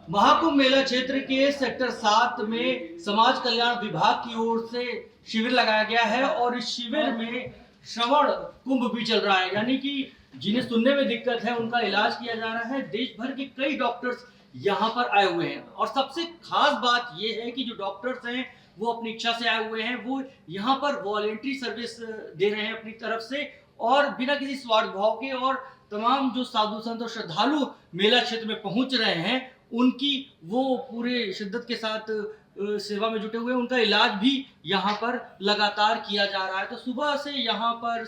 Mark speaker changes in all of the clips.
Speaker 1: महाकुंभ मेला क्षेत्र के सेक्टर 7 में समाज कल्याण विभाग की ओर से शिविर लगाया गया है और इस शिविर में श्रवण कुंभ भी चल रहा है, यानी कि जिन्हें सुनने में दिक्कत है उनका इलाज किया जा रहा है। देश भर के कई डॉक्टर्स यहाँ पर आए हुए हैं और सबसे खास बात यह है कि जो डॉक्टर्स हैं वो अपनी इच्छा से आए हुए हैं, वो यहाँ पर वॉलेंट्री सर्विस दे रहे हैं अपनी तरफ से और बिना किसी स्वार्थ भाव के। और तमाम जो साधु संत और श्रद्धालु मेला क्षेत्र में पहुंच रहे हैं उनकी वो पूरे शिद्दत के साथ सेवा में जुटे हुए हैं। उनका इलाज भी यहाँ पर लगातार किया जा रहा है। तो सुबह से यहाँ पर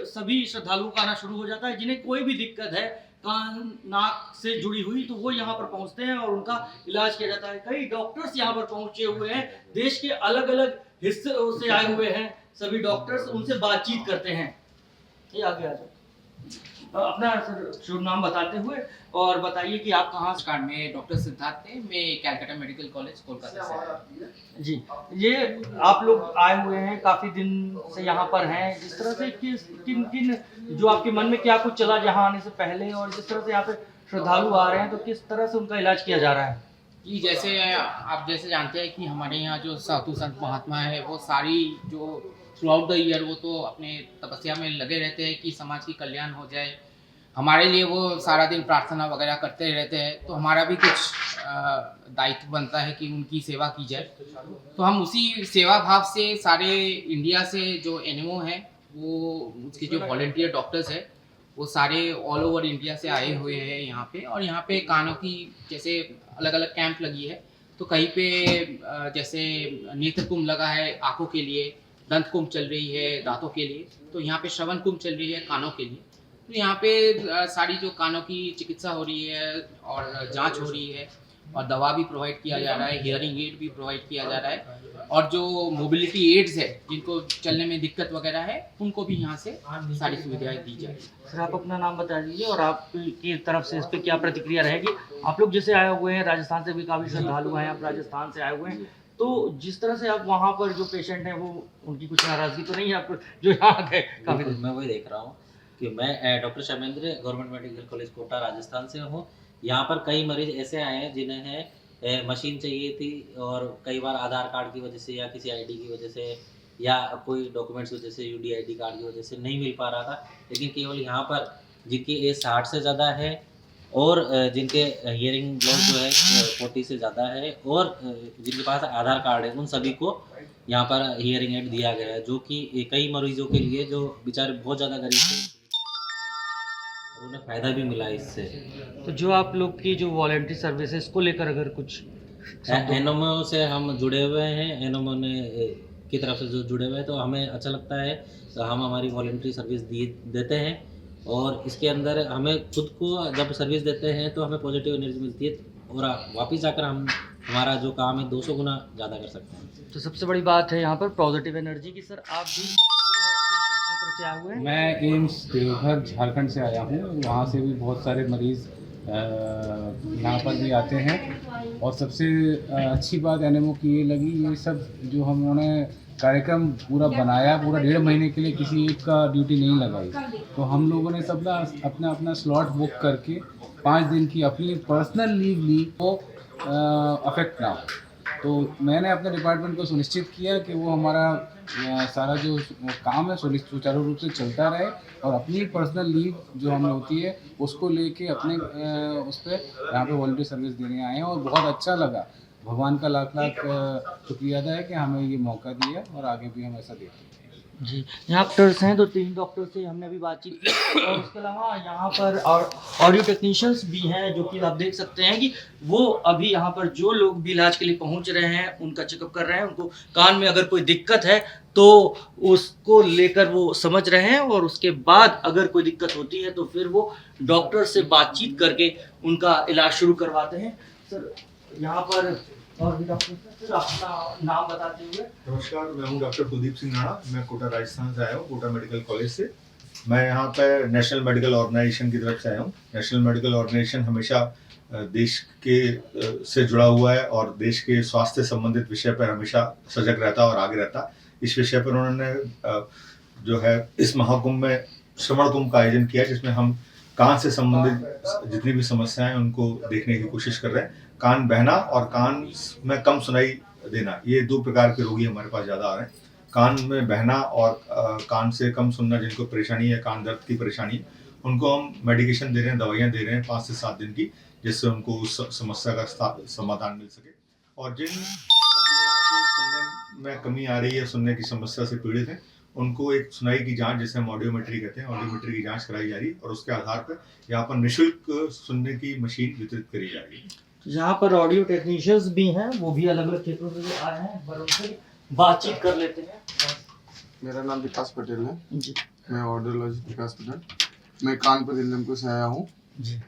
Speaker 1: सभी श्रद्धालुओं का आना शुरू हो जाता है। जिन्हें कोई भी दिक्कत है कान नाक से जुड़ी हुई तो वो यहाँ पर पहुँचते हैं और उनका इलाज किया जाता है। कई डॉक्टर्स यहाँ पर पहुँचे हुए हैं, देश के अलग अलग हिस्सों से आए हुए हैं सभी डॉक्टर्स, उनसे बातचीत करते हैं। ये आगे आ जाओ, अपना शुभ नाम बताते हुए और बताइए कि आप कहाँ
Speaker 2: नमस्कार, मैं डॉक्टर सिद्धार्थ है। मैं कैलकाटा मेडिकल कॉलेज कोलकाता से।
Speaker 1: जी। ये आप लोग आए हुए हैं, काफी दिन से यहाँ पर हैं। जिस तरह से किन किन जो आपके मन में क्या कुछ चला यहाँ आने से पहले, और जिस तरह से यहाँ पे श्रद्धालु आ रहे हैं तो किस तरह से उनका इलाज किया जा रहा है?
Speaker 2: जी, जैसे आप जानते हैं कि हमारे यहाँ जो साधु संत महात्मा है वो सारी जो थ्रू आउट द ईयर वो तो अपने तपस्या में लगे रहते हैं कि समाज की कल्याण हो जाए। हमारे लिए वो सारा दिन प्रार्थना वगैरह करते रहते हैं, तो हमारा भी कुछ दायित्व बनता है कि उनकी सेवा की जाए। तो हम उसी सेवा भाव से सारे इंडिया से जो एनएमओ है वो उसके जो वॉलंटियर डॉक्टर्स है वो सारे ऑल ओवर इंडिया से आए हुए हैं यहाँ पे। और यहाँ पे कानों की जैसे अलग अलग कैंप लगी है, तो कहीं पे जैसे नेत्र कुंभ लगा है आँखों के लिए, दंत कुंभ चल रही है दांतों के लिए, तो यहाँ पे श्रवण कुंभ चल रही है कानों के लिए। तो यहाँ पे सारी जो कानों की चिकित्सा हो रही है और जांच हो रही है और दवा भी प्रोवाइड किया जा रहा है, हियरिंग एड भी प्रोवाइड किया जा रहा है। और जो मोबिलिटी एड्स है जिनको चलने में दिक्कत वगैरह है उनको भी यहाँ से सारी सुविधाएं दी जाए।
Speaker 1: सर आप अपना नाम बता दीजिए और आपकी तरफ से इस पे क्या प्रतिक्रिया रहेगी? आप लोग जैसे आए हुए हैं, राजस्थान से भी काफ़ी श्रद्धालु हैं, आप राजस्थान से आए हुए हैं, तो जिस तरह से आप वहाँ पर जो पेशेंट हैं वो उनकी कुछ नाराज़गी तो नहीं है आप जो यहाँ गए काफ़ी?
Speaker 3: मैं वही देख रहा हूँ कि मैं doctor Shaimendra government medical college Kota Rajasthan से हूँ। यहाँ पर कई मरीज ऐसे आए हैं जिन्हें मशीन चाहिए थी और कई बार आधार कार्ड की वजह से या किसी आईडी की वजह से या कोई डॉक्यूमेंट्स की वजह से यूडीआईडी कार्ड की वजह से नहीं मिल पा रहा था। लेकिन केवल यहाँ पर जिनकी एज 60 से ज़्यादा है और जिनके हियरिंग लॉस जो है 40 से ज़्यादा है और जिनके पास आधार कार्ड है उन सभी को यहाँ पर हियरिंग एड दिया गया है, जो कि कई मरीजों के लिए जो बेचारे बहुत ज़्यादा गरीब थे और उन्हें फ़ायदा भी मिला इससे।
Speaker 1: तो जो आप लोग की जो वॉलंटरी सर्विस है इसको लेकर अगर कुछ
Speaker 3: एनएमओ से हम जुड़े हुए हैं, एनएमओ ने की तरफ से जो जुड़े हुए हैं, तो हमें अच्छा लगता है। तो हम हमारी वॉलंटरी सर्विस देते हैं और इसके अंदर हमें खुद को जब सर्विस देते हैं तो हमें पॉजिटिव एनर्जी मिलती है और वापस जाकर हम हमारा जो काम है 200 गुना ज़्यादा कर सकते हैं।
Speaker 1: तो सबसे बड़ी बात है यहाँ पर पॉजिटिव एनर्जी की। सर आप भी क्षेत्र से आए हुए हैं?
Speaker 4: मैं एम्स देवघर झारखंड से आया हूँ। वहाँ से भी बहुत सारे मरीज़ यहाँ पर भी आते हैं और सबसे अच्छी बात एनएमओ की ये लगी, ये सब जो हम उन्होंने कार्यक्रम पूरा बनाया, पूरा 1.5 महीने के लिए किसी एक का ड्यूटी नहीं लगाई। तो हम लोगों ने सब ना अपना अपना स्लॉट बुक करके 5 दिन की अपनी पर्सनल लीव ली तो अफेक्ट ना हो। तो मैंने अपने डिपार्टमेंट को सुनिश्चित किया कि वो हमारा सारा जो काम है सुचारू रूप से चलता रहे और अपनी पर्सनल लीव जो हमें होती है उसको लेके अपने उस पर यहाँ पे वॉलंटरी सर्विस देने आए हैं और बहुत अच्छा लगा। भगवान का लाख लाख शुक्रिया अदा है कि हमें ये मौका दिया और आगे भी हम ऐसा देते हैं।
Speaker 1: जी, यहाँ डॉक्टर्स हैं तो 3 डॉक्टर से हमने अभी बातचीत की और उसके अलावा यहाँ पर और ऑडियो टेक्नीशियंस भी हैं जो कि आप देख सकते हैं कि वो अभी यहाँ पर जो लोग भी इलाज के लिए पहुँच रहे हैं उनका चेकअप कर रहे हैं। उनको कान में अगर कोई दिक्कत है तो उसको लेकर वो समझ रहे हैं और उसके बाद अगर कोई दिक्कत होती है तो फिर वो डॉक्टर से बातचीत करके उनका इलाज शुरू करवाते हैं। सर यहाँ पर और भी डॉक्टर सर अपना नाम बताते हुए।
Speaker 5: नमस्कार, मैं हूं डॉक्टर कुलदीप सिंह नाड़ा। मैं कोटा राजस्थान से आया हूं, कोटा मेडिकल कॉलेज से। मैं यहाँ पे नेशनल मेडिकल ऑर्गेनाइजेशन की तरफ से आया हूँ। नेशनल मेडिकल ऑर्गेनाइजेशन हमेशा देश के से जुड़ा हुआ है और देश के स्वास्थ्य संबंधित विषय पर हमेशा सजग रहता और आगे रहता। इस विषय पर उन्होंने जो है इस महाकुंभ में श्रवण कुंभ का आयोजन किया, जिसमें हम कान से संबंधित जितनी भी समस्याएं उनको देखने की कोशिश कर रहे हैं। कान बहना और कान में कम सुनाई देना, ये 2 प्रकार के रोगी हमारे पास ज़्यादा आ रहे हैं। कान में बहना और कान से कम सुनना, जिनको परेशानी है, कान दर्द की परेशानी है, उनको हम मेडिकेशन दे रहे हैं, दवाइयाँ दे रहे हैं 5 से 7 दिन की, जिससे उनको उस समस्या का समाधान मिल सके। और जिन लोगों को सुनने में कमी आ रही है, सुनने की समस्या से पीड़ित हैं, उनको एक सुनाई की जांच, जिसे हम ऑडियोमेट्री कहते हैं, ऑडियोमेट्री की जांच कराई जा रही है और उसके आधार पर यहाँ पर निःशुल्क सुनने की मशीन वितरित करी जा रही है।
Speaker 1: यहाँ पर ऑडियो टेक्नीशियंस भी हैं, वो भी अलग अलग क्षेत्रों से आए हैं, पर उनसे बातचीत कर लेते हैं।
Speaker 6: मेरा नाम विकास पटेल है
Speaker 1: जी
Speaker 6: मैं ऑडियोलॉजिस्ट विकास पटेल। मैं कानपुर इलमपुर से आया हूँ।
Speaker 1: जी।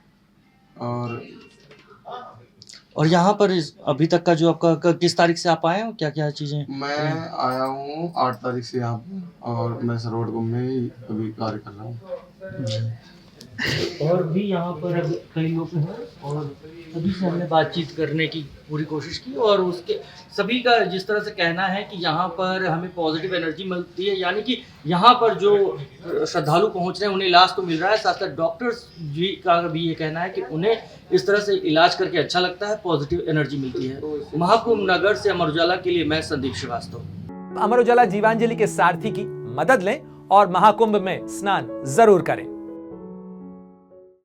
Speaker 6: और
Speaker 1: यहाँ पर अभी तक का जो आपका किस तारीख से आप आए हो, क्या क्या चीज़ें?
Speaker 6: मैं आया हूँ 8 तारीख से यहाँ पे, और मैं सरोडगम में ही अभी कार्य कर रहा हूँ।
Speaker 1: और भी यहाँ पर कई लोग हैं और सभी से हमने बातचीत करने की पूरी कोशिश की, और उसके सभी का जिस तरह से कहना है कि यहाँ पर हमें पॉजिटिव एनर्जी मिलती है, यानी कि यहाँ पर जो श्रद्धालु पहुँच रहे हैं उन्हें इलाज तो मिल रहा है, साथ साथ डॉक्टर्स जी का भी ये कहना है कि उन्हें इस तरह से इलाज करके अच्छा लगता है, पॉजिटिव एनर्जी मिलती है। महाकुंभ नगर से अमर उजाला के लिए मैं संदीप श्रीवास्तव।
Speaker 7: अमर उजाला जीवांजलि के सारथी की मदद लें और महाकुंभ में स्नान जरूर करें।